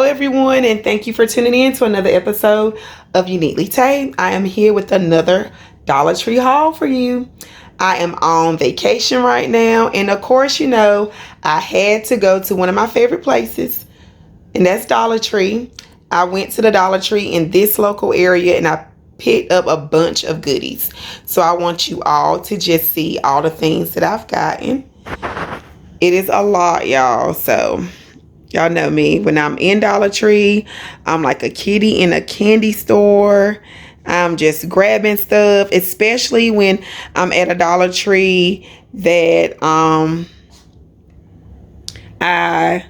everyone, and thank you for tuning in to another episode of Uneatly Tae. I am here with another Dollar Tree haul for you. I am on vacation right now, and of course, you know, I had to go to one of my favorite places, and that's Dollar Tree. I went to the Dollar Tree in this local area, and I picked up a bunch of goodies. So I want you all to just see all the things that I've gotten. It is a lot, y'all, so y'all know me. When I'm in Dollar Tree, I'm like a kitty in a candy store. I'm just grabbing stuff, especially when I'm at a Dollar Tree that I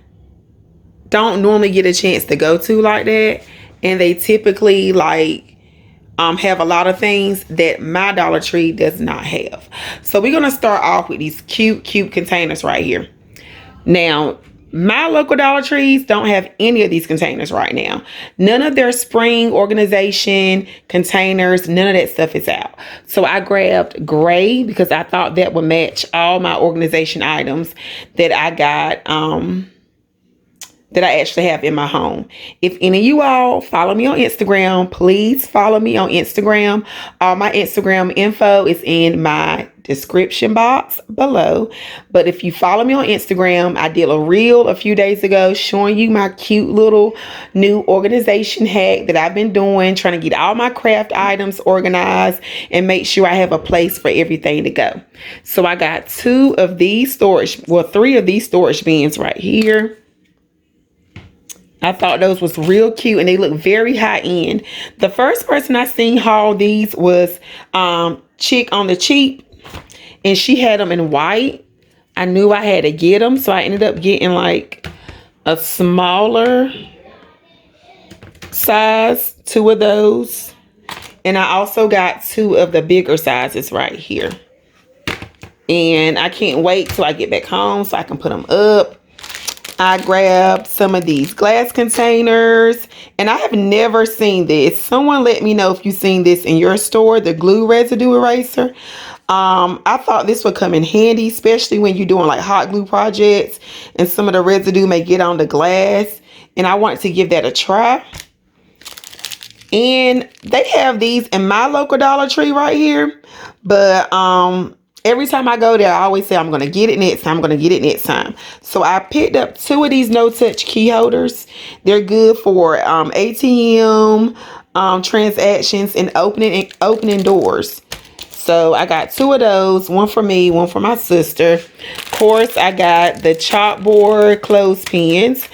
don't normally get a chance to go to like that. And they typically have a lot of things that my Dollar Tree does not have. So we're going to start off with these cute containers right here. Now, my local Dollar Trees don't have any of these containers right now. None of their spring organization containers, none of that stuff is out. So I grabbed gray because I thought that would match all my organization items that I got, that I actually have in my home. If any of you all follow me on Instagram, please follow me on Instagram. All my Instagram info is in my description box below. But if you follow me on Instagram, I did a reel a few days ago showing you my cute little new organization hack that I've been doing, trying to get all my craft items organized and make sure I have a place for everything to go. So I got three of these storage bins right here. I thought those was real cute and they look very high end. The first person I seen haul these was Chick on the Cheap, and she had them in white. I knew I had to get them, so I ended up getting like a smaller size, 2 of those. And I also got 2 of the bigger sizes right here. And I can't wait till I get back home so I can put them up. I grabbed some of these glass containers, and I have never seen this. Someone let me know if you've seen this in your store, the glue residue eraser. I thought this would come in handy, especially when you're doing like hot glue projects and some of the residue may get on the glass, and I wanted to give that a try. And they have these in my local Dollar Tree right here, but every time I go there, I always say I'm going to get it next time. I'm going to get it next time. So I picked up 2 of these no-touch key holders. They're good for ATM transactions and opening doors. So I got 2 of those, one for me, one for my sister. Of course, I got the chalkboard clothespins.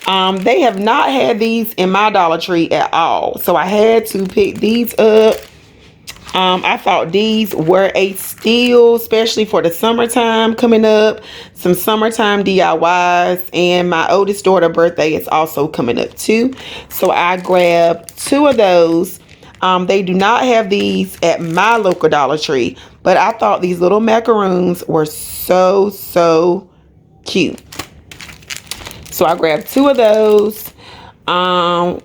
They have not had these in my Dollar Tree at all. So I had to pick these up. I thought these were a steal, especially for the summertime coming up. Some summertime DIYs, and my oldest daughter's birthday is also coming up too. So I grabbed 2 of those. They do not have these at my local Dollar Tree, but I thought these little macaroons were so cute. So I grabbed 2 of those.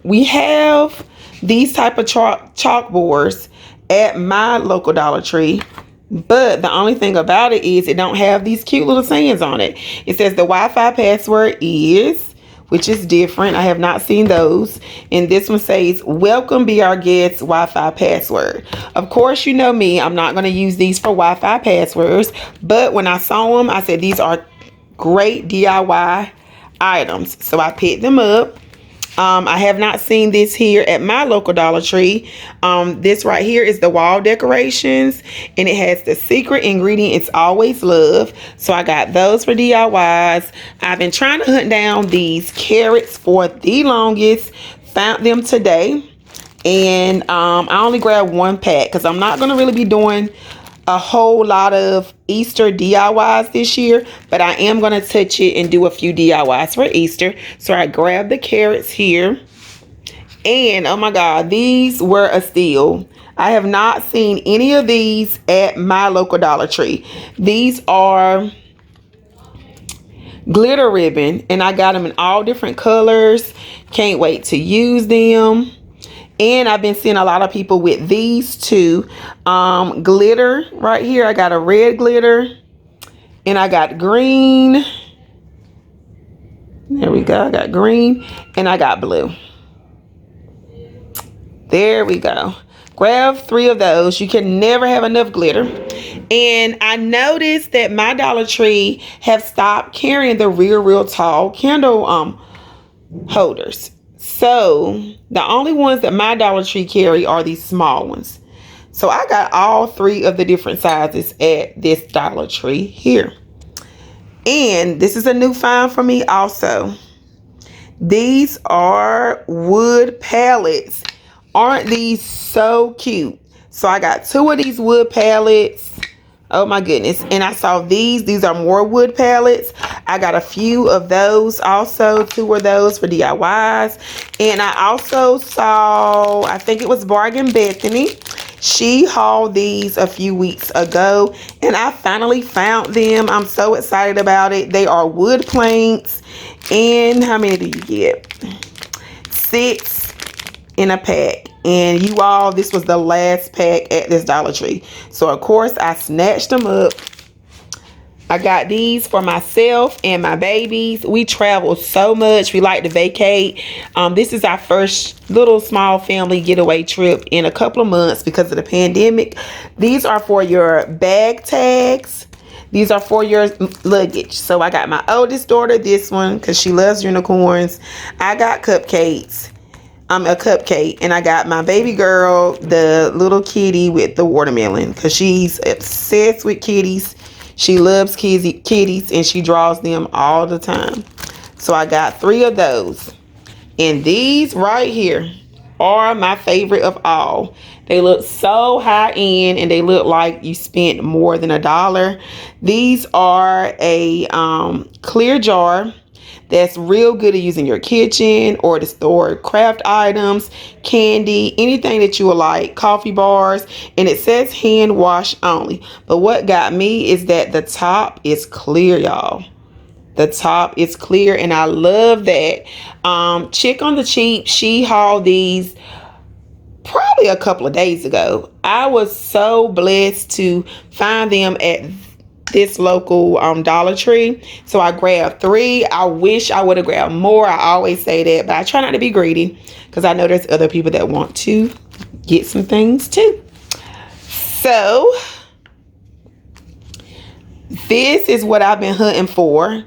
We have these type of chalkboards at my local Dollar Tree, but the only thing about it is it don't have these cute little sayings on it. It says the Wi-Fi password is, which is different. I have not seen those. And this one says, welcome be our guest Wi-Fi password. Of course, you know me, I'm not going to use these for Wi-Fi passwords, but when I saw them, I said these are great DIY items. So I picked them up. I have not seen this here at my local Dollar Tree. This right here is the wall decorations, and it has the secret ingredient. It's always love. So I got those for DIYs. I've been trying to hunt down these carrots for the longest. Found them today, and I only grabbed 1 pack because I'm not going to really be doing a whole lot of Easter DIYs this year, but I am going to touch it and do a few DIYs for Easter. So I grabbed the carrots here, and oh my God, these were a steal. I have not seen any of these at my local Dollar Tree. These are glitter ribbon, and I got them in all different colors. Can't wait to use them. And I've been seeing a lot of people with these too. Glitter right here. I got a red glitter, and I got green. There we go. I got green and I got blue. There we go. Grab 3 of those. You can never have enough glitter. And I noticed that my Dollar Tree have stopped carrying the real tall candle holders. So the only ones that my Dollar Tree carry are these small ones. So I got all 3 of the different sizes at this Dollar Tree here. And this is a new find for me also. These are wood pallets. Aren't these so cute? So I got 2 of these wood pallets. Oh my goodness. And I saw these are more wood pallets. I got a few of those also, 2 of those for DIYs. And I also saw, I think it was Bargain Bethany. She hauled these a few weeks ago and I finally found them. I'm so excited about it. They are wood planks. And how many do you get? 6 in a pack. And you all, this was the last pack at this Dollar Tree. So of course I snatched them up. I got these for myself and my babies. We travel so much. We like to vacate. This is our first little small family getaway trip in a couple of months because of the pandemic. These are for your bag tags. These are for your luggage. So I got my oldest daughter this one because she loves unicorns. I got cupcakes. A cupcake. And I got my baby girl the little kitty with the watermelon because she's obsessed with kitties. She loves kitties and she draws them all the time. So I got 3 of those. And these right here are my favorite of all. They look so high end and they look like you spent more than $1. These are a clear jar that's real good to use in your kitchen or to store craft items, candy, anything that you would like, coffee bars, and it says hand wash only. But what got me is that the top is clear, y'all. The top is clear and I love that. Chick on the Cheap, she hauled these probably a couple of days ago. I was so blessed to find them at this local Dollar Tree. So I grabbed 3. I wish I would have grabbed more. I always say that, but I try not to be greedy because I know there's other people that want to get some things too. So this is what I've been hunting for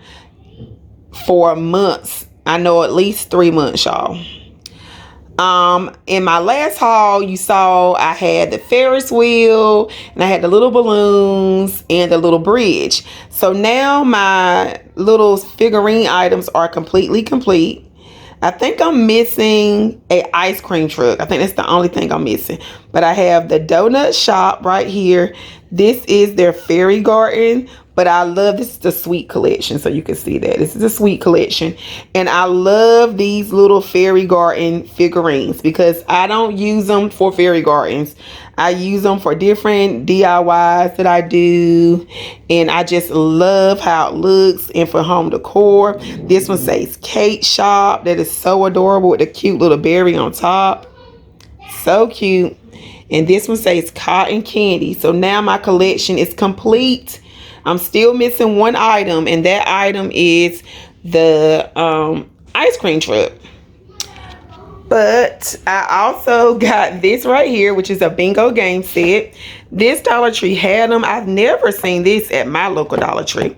months. I know at least 3 months, y'all. In my last haul, you saw I had the Ferris wheel and I had the little balloons and the little bridge. So now my little figurine items are completely complete. I think I'm missing a ice cream truck. I think that's the only thing I'm missing. But I have the donut shop right here. This is their fairy garden. But I love, this is the sweet collection. So you can see that. This is a sweet collection. And I love these little fairy garden figurines because I don't use them for fairy gardens. I use them for different DIYs that I do. And I just love how it looks. And for home decor. This one says Kate Shop. That is so adorable with the cute little berry on top. So cute. And this one says Cotton Candy. So now my collection is complete. I'm still missing one item, and that item is the ice cream truck. But I also got this right here, which is a bingo game set. This Dollar Tree had them. I've never seen this at my local Dollar Tree.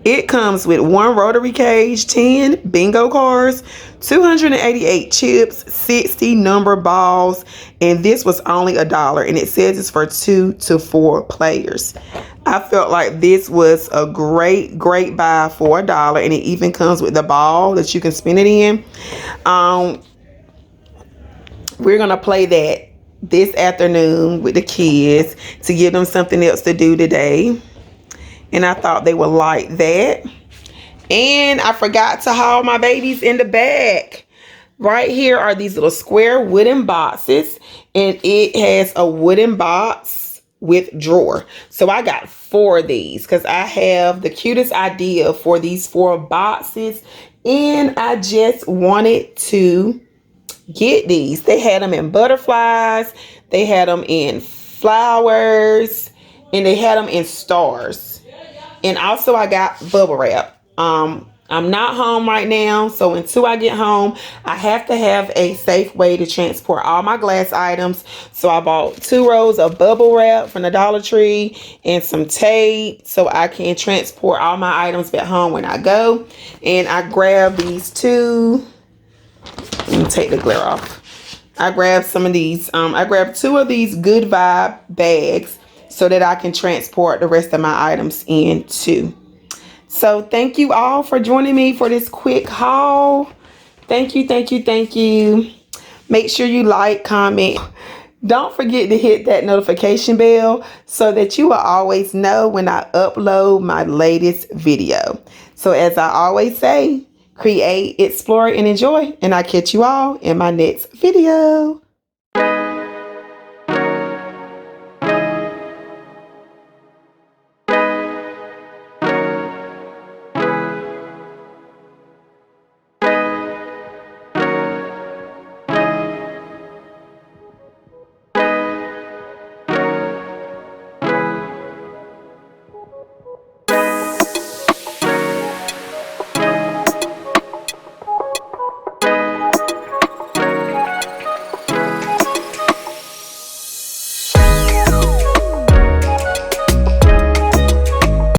It comes with 1 rotary cage, 10 bingo cards, 288 chips, 60 number balls, and this was only $1. And it says it's for 2 to 4 players. I felt like this was a great buy for $1, and it even comes with the ball that you can spin it in. We're gonna play that this afternoon with the kids to give them something else to do today. And I thought they would like that. And I forgot to haul my babies in the bag. Right here are these little square wooden boxes. And it has a wooden box with drawer. So I got 4 of these because I have the cutest idea for these 4 boxes. And I just wanted to get these. They had them in butterflies. They had them in flowers. And they had them in stars. And also I got bubble wrap. I'm not home right now, so until I get home, I have to have a safe way to transport all my glass items. So I bought 2 rolls of bubble wrap from the Dollar Tree and some tape so I can transport all my items back home when I go. And I grabbed these 2. Let me take the glare off. I grabbed some of these. I grabbed 2 of these Good Vibe bags so that I can transport the rest of my items in too. So thank you all for joining me for this quick haul. Thank you, thank you, thank you. Make sure you like, comment. Don't forget to hit that notification bell so that you will always know when I upload my latest video. So as I always say, create, explore, and enjoy. And I'll catch you all in my next video.